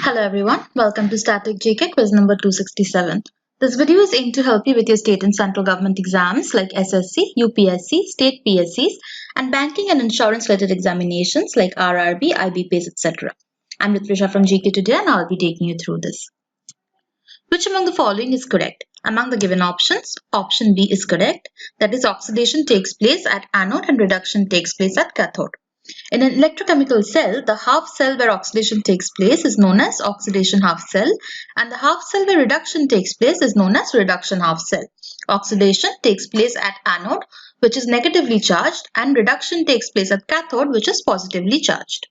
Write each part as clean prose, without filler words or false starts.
Hello everyone, welcome to Static GK quiz number 267. This video is aimed to help you with your state and central government exams like SSC, UPSC, state PSCs, and banking and insurance related examinations like RRB, IBPAs, etc. I'm Ritrisha from GKToday and I'll be taking you through this. Which among the following is correct? Among the given options, option B is correct. That is, oxidation takes place at anode and reduction takes place at cathode. In an electrochemical cell, the half cell where oxidation takes place is known as oxidation half cell, and the half cell where reduction takes place is known as reduction half cell. Oxidation takes place at anode, which is negatively charged, and reduction takes place at cathode, which is positively charged.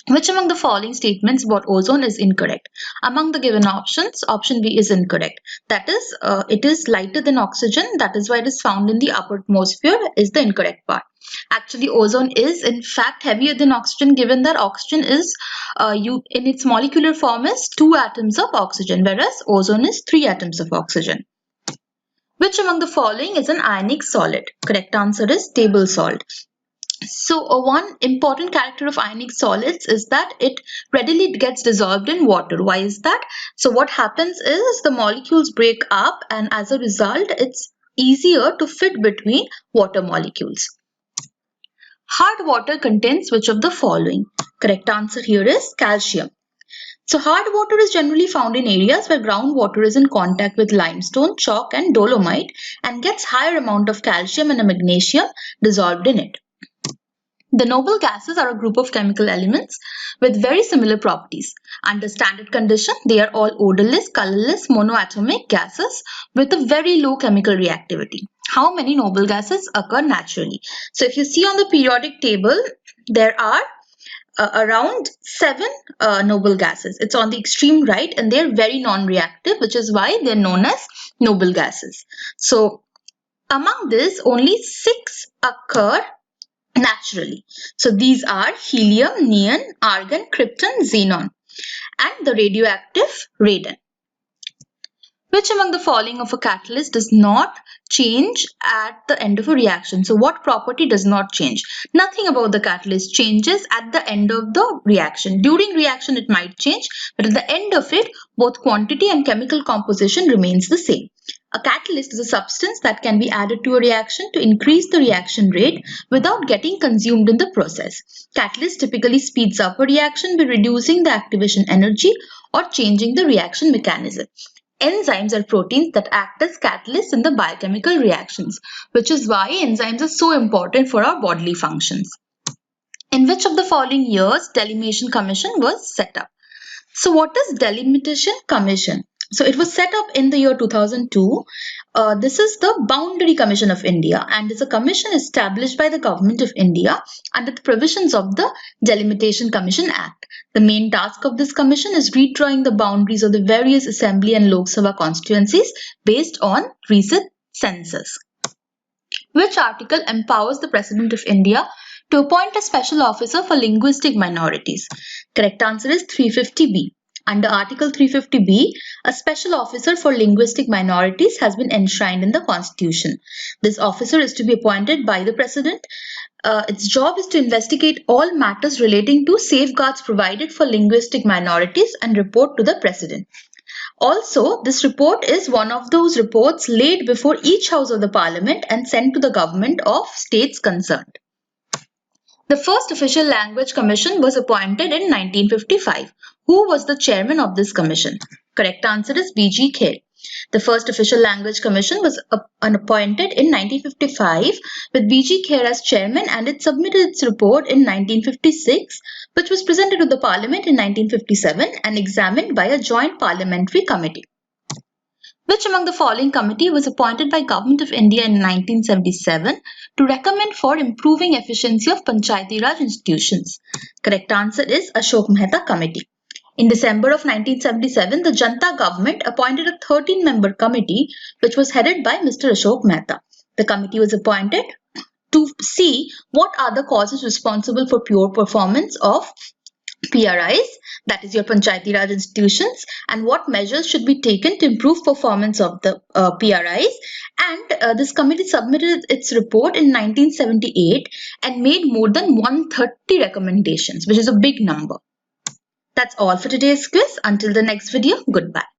Which among the following statements about ozone is incorrect? Among the given options, option B is incorrect. That is, it is lighter than oxygen. That is why it is found in the upper atmosphere is the incorrect part. Actually, ozone is in fact heavier than oxygen, given that oxygen is in its molecular form is 2 atoms of oxygen, whereas ozone is 3 atoms of oxygen. Which among the following is an ionic solid? Correct answer is table salt. So one important character of ionic solids is that it readily gets dissolved in water. Why is that? So what happens is the molecules break up, and as a result it's easier to fit between water molecules. Hard water contains which of the following? Correct answer here is calcium. So hard water is generally found in areas where groundwater is in contact with limestone, chalk and dolomite and gets higher amount of calcium and magnesium dissolved in it. The noble gases are a group of chemical elements with very similar properties. Under standard condition, they are all odorless, colorless, monoatomic gases with a very low chemical reactivity. How many noble gases occur naturally? So if you see on the periodic table, there are around 7 noble gases. It's on the extreme right and they're very non-reactive, which is why they're known as noble gases. So among this, only 6 occur naturally. So these are helium, neon, argon, krypton, xenon, and the radioactive radon. Which among the following of a catalyst does not change at the end of a reaction? So what property does not change? Nothing about the catalyst changes at the end of the reaction. During reaction it might change, but at the end of it, both quantity and chemical composition remains the same. A catalyst is a substance that can be added to a reaction to increase the reaction rate without getting consumed in the process. Catalyst typically speeds up a reaction by reducing the activation energy or changing the reaction mechanism. Enzymes are proteins that act as catalysts in the biochemical reactions, which is why enzymes are so important for our bodily functions. In which of the following years Delimitation Commission was set up? So what is Delimitation Commission? So it was set up in the year 2002. This is the Boundary Commission of India and is a commission established by the Government of India under the provisions of the Delimitation Commission Act. The main task of this commission is redrawing the boundaries of the various Assembly and Lok Sabha constituencies based on recent census. Which article empowers the President of India to appoint a special officer for linguistic minorities? Correct answer is 350B. Under Article 350B, a special officer for linguistic minorities has been enshrined in the Constitution. This officer is to be appointed by the President. Its job is to investigate all matters relating to safeguards provided for linguistic minorities and report to the President. Also, this report is one of those reports laid before each house of the Parliament and sent to the government of states concerned. The first official language commission was appointed in 1955. Who was the chairman of this commission? Correct answer is B.G. Kher. The first official language commission was appointed in 1955 with B.G. Kher as chairman, and it submitted its report in 1956, which was presented to the Parliament in 1957 and examined by a joint parliamentary committee. Which among the following committee was appointed by Government of India in 1977 to recommend for improving efficiency of Panchayati Raj institutions? Correct answer is Ashok Mehta Committee. In December of 1977, the Janta government appointed a 13-member committee which was headed by Mr. Ashok Mehta. The committee was appointed to see what are the causes responsible for poor performance of PRIs, that is your Panchayati Raj institutions, and what measures should be taken to improve performance of the PRIs. And this committee submitted its report in 1978 and made more than 130 recommendations, which is a big number. That's all for today's quiz. Until the next video, goodbye.